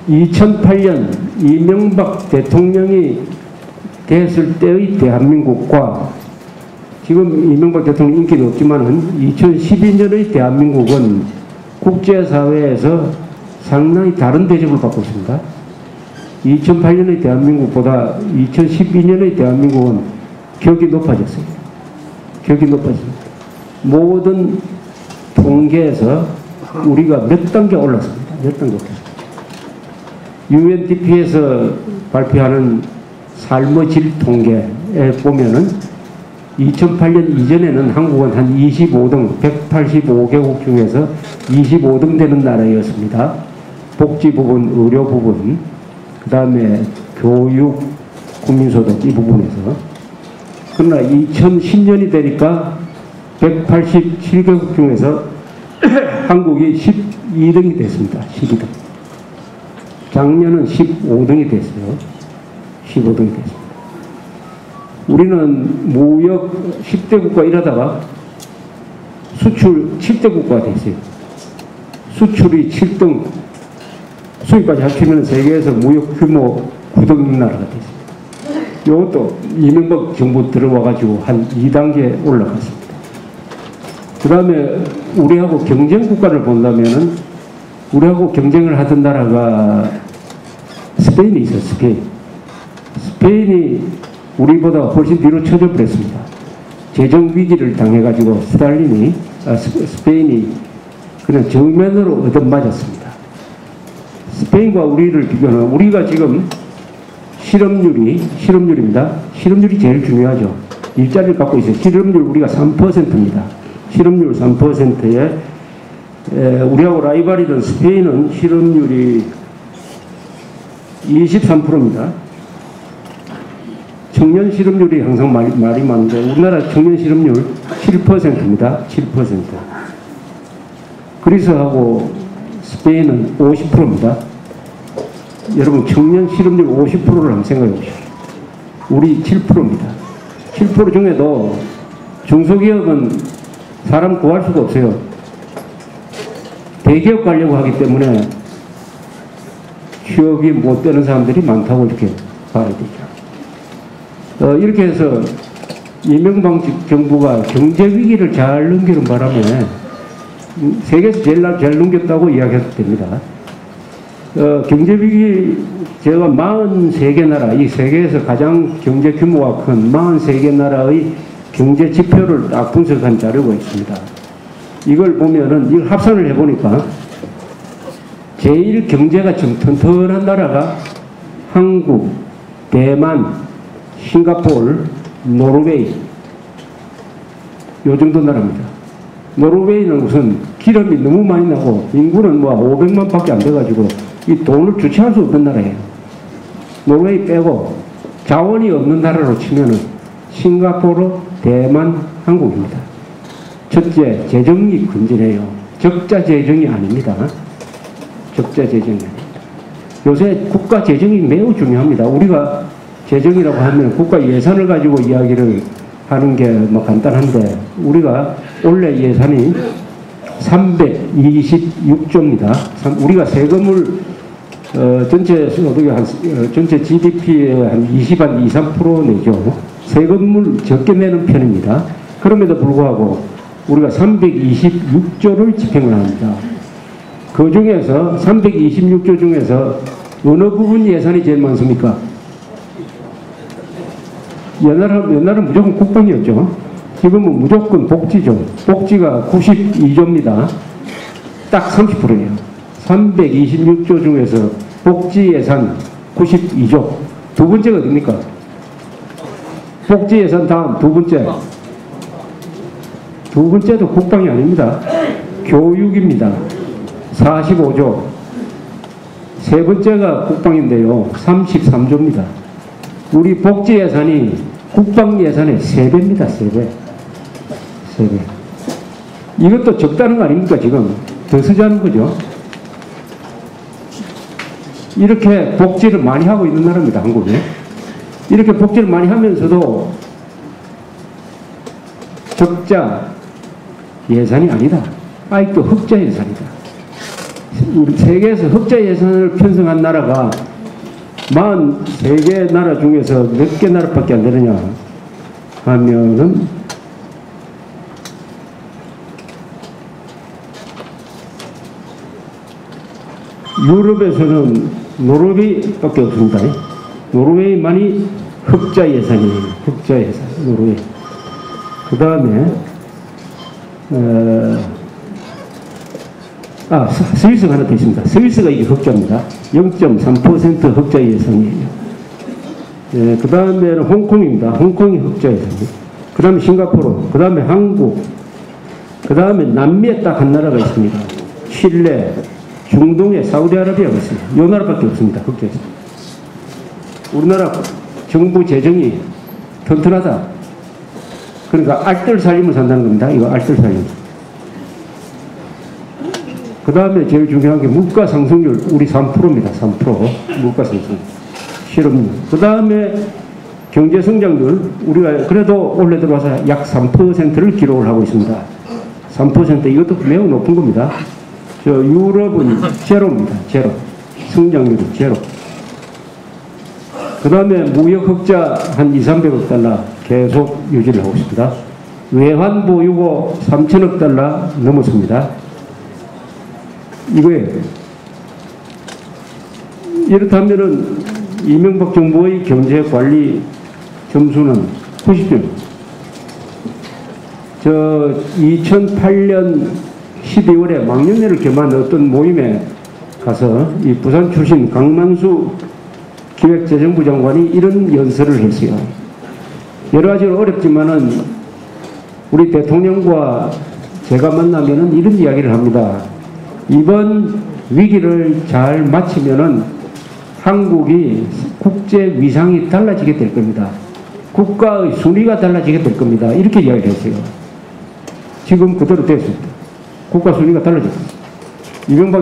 2008년 이명박 대통령이 됐을 때의 대한민국과 지금 이명박 대통령 인기는 없지만은 2012년의 대한민국은 국제사회에서 상당히 다른 대접을 받고 있습니다. 2008년의 대한민국보다 2012년의 대한민국은 격이 높아졌어요. 격이 높아졌습니다. 모든 통계에서 우리가 몇 단계 올랐습니다. 몇 단계 올랐습니다. UNDP에서 발표하는 삶의 질 통계에 보면은 2008년 이전에는 한국은 한 25등, 185개국 중에서 25등 되는 나라였습니다. 복지 부분, 의료 부분, 그 다음에 교육, 국민소득 이 부분에서. 그러나 2010년이 되니까 187개국 중에서 한국이 12등이 됐습니다. 12등. 작년은 15등이 됐어요. 15등이 됐습니다. 우리는 무역 10대 국가 이러다가 수출 7대 국가가 됐어요. 수출이 7등, 수입까지 합치면 세계에서 무역 규모 9등 나라가 됐습니다. 이것도 이명박 정부 들어와가지고 한 2단계 올라갔습니다. 그 다음에 우리하고 경쟁 국가를 본다면은 우리하고 경쟁을 하던 나라가 스페인이 있어요. 스페인이 우리보다 훨씬 뒤로 쳐져 버렸습니다. 재정 위기를 당해가지고 스페인이 그냥 정면으로 얻어맞았습니다. 스페인과 우리를 비교하면 우리가 지금 실업률입니다. 실업률이 제일 중요하죠. 일자리를 갖고 있어요. 실업률 우리가 3%입니다. 실업률 3%에 우리하고 라이벌이던 스페인은 실업률이 23%입니다. 청년 실업률이 항상 말이 많은데 우리나라 청년 실업률 7%입니다. 7%. 그리스하고 스페인은 50%입니다. 여러분 청년 실업률 50%를 한번 생각해 보십시오. 우리 7%입니다. 7% 중에도 중소기업은 사람 구할 수가 없어요. 대기업 가려고 하기 때문에 취업이 못 되는 사람들이 많다고 이렇게 봐야 되죠. 이렇게 해서 이명박 정부가 경제 위기를 잘 넘기는 바람에 세계에서 제일 넘겼다고 이야기해도 됩니다. 경제 위기 제가 43개 나라, 이 세계에서 가장 경제 규모가 큰 43개 나라의 경제 지표를 딱 분석한 자료가 있습니다. 이걸 보면은 이걸 합산을 해보니까 제일 경제가 좀 튼튼한 나라가 한국, 대만, 싱가포르, 노르웨이 요 정도 나라입니다. 노르웨이는 우선 기름이 너무 많이 나고 인구는 뭐 500만 밖에 안 돼가지고 이 돈을 주체할 수 없는 나라예요. 노르웨이 빼고 자원이 없는 나라로 치면은 싱가포르, 대만, 한국입니다. 첫째, 재정이 건전해요. 적자 재정이 아닙니다. 적자 재정이 아닙니다. 요새 국가 재정이 매우 중요합니다. 우리가 재정이라고 하면 국가 예산을 가지고 이야기를 하는 게 뭐 간단한데 우리가 올해 예산이 326조입니다. 우리가 세금을 전체 소득의 전체 GDP의 한 23% 내죠. 세금을 적게 내는 편입니다. 그럼에도 불구하고 우리가 326조를 집행을 합니다. 그 중에서 326조 중에서 어느 부분 예산이 제일 많습니까? 옛날은 무조건 국방이었죠. 지금은 무조건 복지죠. 복지가 92조입니다. 딱 30%예요. 326조 중에서 복지 예산 92조. 두 번째가 어딥니까? 복지 예산 다음 두 번째. 두 번째도 국방이 아닙니다. 교육입니다. 45조. 세 번째가 국방인데요. 33조입니다. 우리 복지 예산이 국방 예산의 3배입니다. 3배. 3배. 이것도 적다는 거 아닙니까? 지금 더 쓰자는 거죠. 이렇게 복지를 많이 하고 있는 나라입니다. 한국에. 이렇게 복지를 많이 하면서도 적자 예산이 아니다. 아직도 흑자 예산이다. 우리 세계에서 흑자 예산을 편성한 나라가 43개 나라 중에서 몇 개 나라밖에 안 되느냐 하면은 유럽에서는 노르웨이밖에 없습니다. 노르웨이만이 흑자 예산이에요. 흑자 예산, 노르웨이. 그 다음에 스위스가 하나 더 있습니다. 스위스가 이게 흑자입니다. 0.3% 흑자 예산이에요. 그 다음에는 홍콩입니다. 홍콩이 흑자 예산이에요. 그 다음에 싱가포르, 그 다음에 한국, 그 다음에 남미에 딱 한 나라가 있습니다. 칠레, 중동에 사우디아라비아가 있습니다. 이 나라밖에 없습니다. 흑자 예산. 우리나라 정부 재정이 튼튼하다. 그러니까 알뜰 살림을 산다는 겁니다. 이거 알뜰 살림. 그 다음에 제일 중요한 게 물가 상승률, 우리 3%입니다. 3%. 물가 상승. 실업률. 그 다음에 경제 성장률, 우리가 그래도 올해 들어와서 약 3%를 기록을 하고 있습니다. 3% 이것도 매우 높은 겁니다. 저 유럽은 제로입니다. 제로. 성장률이 제로. 그 다음에 무역 흑자 한 200~300억 달러 계속 유지를 하고 있습니다. 외환 보유고 3천억 달러 넘었습니다. 이거예요. 이렇다면은 이명박 정부의 경제 관리 점수는 90점. 저 2008년 12월에 망년회를 겸한 어떤 모임에 가서 이 부산 출신 강만수 기획재정부 장관이 이런 연설을 했어요. 여러 가지로 어렵지만은 우리 대통령과 제가 만나면은 이런 이야기를 합니다. 이번 위기를 잘 마치면은 한국이 국제 위상이 달라지게 될 겁니다. 국가의 순위가 달라지게 될 겁니다. 이렇게 이야기를 했어요. 지금 그대로 됐습니다. 국가 순위가 달라졌습니다. 이명박